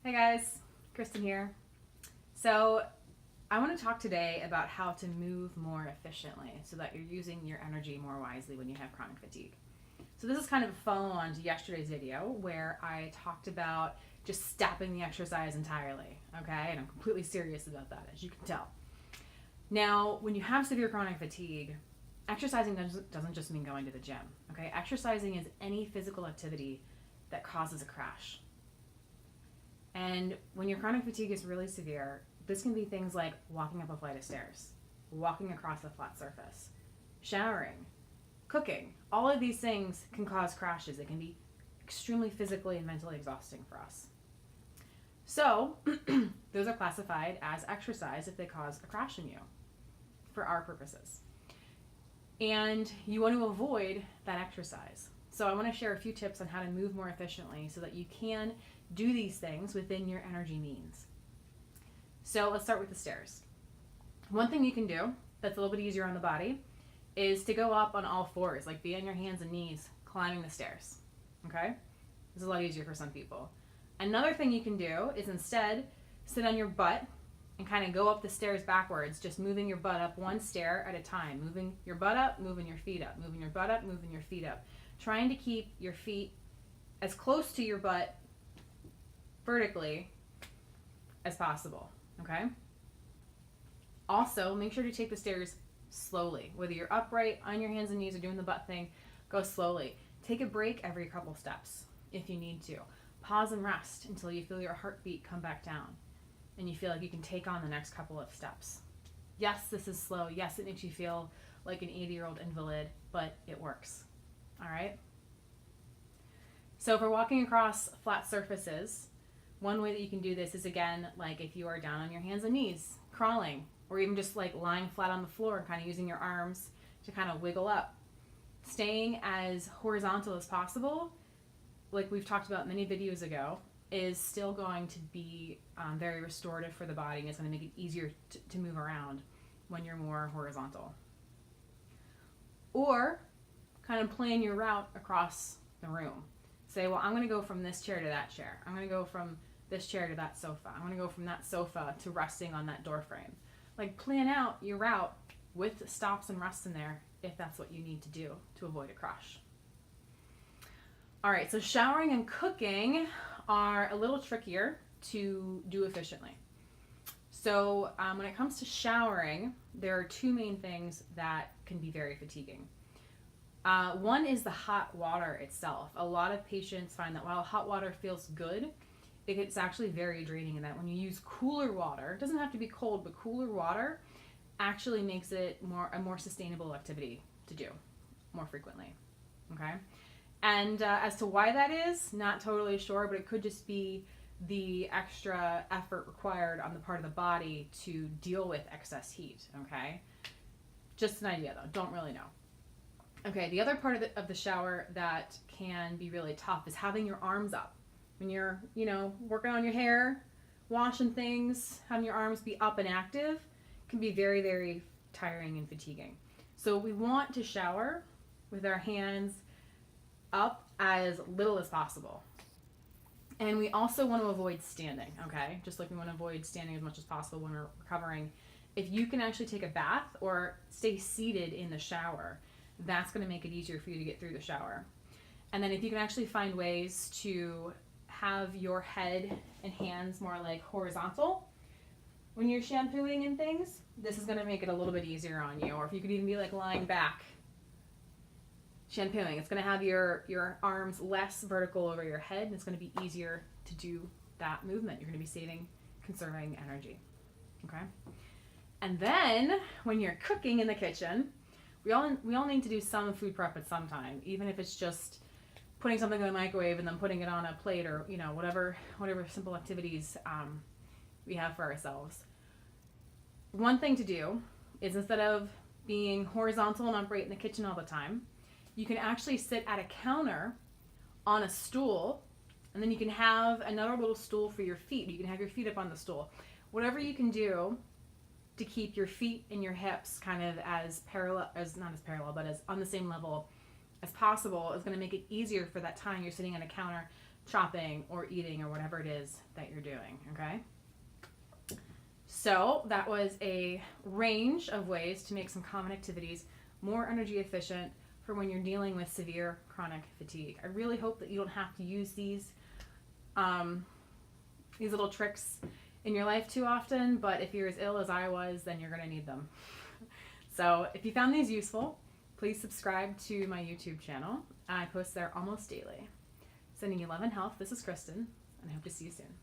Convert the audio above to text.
Hey guys, Kristen here. So, I want to talk today about how to move more efficiently so that you're using your energy more wisely when you have chronic fatigue. So, this is kind of a follow on to yesterday's video where I talked about just stopping the exercise entirely, okay? And I'm completely serious about that, as you can tell. Now, when you have severe chronic fatigue, exercising doesn't just mean going to the gym, okay? Exercising is any physical activity that causes a crash. And when your chronic fatigue is really severe, this can be things like walking up a flight of stairs, walking across a flat surface, showering, cooking. All of these things can cause crashes. It can be extremely physically and mentally exhausting for us. So, those are classified as exercise if they cause a crash in you, for our purposes. And you want to avoid that exercise. So I want to share a few tips on how to move more efficiently so that you can do these things within your energy means. So let's start with the stairs. One thing you can do that's a little bit easier on the body is to go up on all fours, like be on your hands and knees climbing the stairs. Okay? This is a lot easier for some people. Another thing you can do is instead sit on your butt and kind of go up the stairs backwards, just moving your butt up one stair at a time. Moving your butt up, moving your feet up, moving your butt up, moving your feet up. Trying to keep your feet as close to your butt vertically as possible, okay? Also, make sure to take the stairs slowly. Whether you're upright, on your hands and knees, or doing the butt thing, go slowly. Take a break every couple steps if you need to. Pause and rest until you feel your heartbeat come back down and you feel like you can take on the next couple of steps. Yes, this is slow. Yes, it makes you feel like an 80-year-old invalid, but it works. All right? So if we're walking across flat surfaces, one way that you can do this is, again, like if you are down on your hands and knees, crawling, or even just like lying flat on the floor and kind of using your arms to kind of wiggle up. Staying as horizontal as possible, like we've talked about many videos ago, is still going to be very restorative for the body, and it's going to make it easier to move around when you're more horizontal. Or kind of plan your route across the room. Say, well, I'm going to go from this chair to that chair. I'm going to go from this chair to that sofa. I'm going to go from that sofa to resting on that door frame. Like, plan out your route with stops and rests in there if that's what you need to do to avoid a crash. All right, so showering and cooking are a little trickier to do efficiently. So when it comes to showering, there are two main things that can be very fatiguing. One is the hot water itself. A lot of patients find that while hot water feels good, it's actually very draining, in that when you use cooler water, it doesn't have to be cold, but cooler water actually makes it a more sustainable activity to do more frequently. Okay? And as to why that is, not totally sure, but it could just be the extra effort required on the part of the body to deal with excess heat. Okay? Just an idea though, don't really know. Okay, the other part of the shower that can be really tough is having your arms up. When you're, working on your hair, washing things, having your arms be up and active can be very, very tiring and fatiguing. So we want to shower with our hands up as little as possible. And we also want to avoid standing, okay? Just like we want to avoid standing as much as possible when we're recovering. If you can actually take a bath or stay seated in the shower, that's going to make it easier for you to get through the shower. And then if you can actually find ways to have your head and hands more like horizontal when you're shampooing and things, this is going to make it a little bit easier on you. Or if you could even be like lying back shampooing, it's going to have your arms less vertical over your head, and it's going to be easier to do that movement. You're going to be conserving energy. Okay? And then when you're cooking in the kitchen, we all need to do some food prep at some time, even if it's just putting something in the microwave and then putting it on a plate, or whatever simple activities we have for ourselves. One thing to do is, instead of being horizontal and upright in the kitchen all the time, you can actually sit at a counter on a stool, and then you can have another little stool for your feet. You can have your feet up on the stool. Whatever you can do to keep your feet and your hips kind of not as parallel, but as on the same level as possible is going to make it easier for that time you're sitting on a counter shopping or eating or whatever it is that you're doing, okay? So that was a range of ways to make some common activities more energy efficient for when you're dealing with severe chronic fatigue. I really hope that you don't have to use these little tricks in your life too often, but if you're as ill as I was, then you're gonna need them. So if you found these useful, please subscribe to my YouTube channel. I post there almost daily. Sending you love and health. This is Kristen, and I hope to see you soon.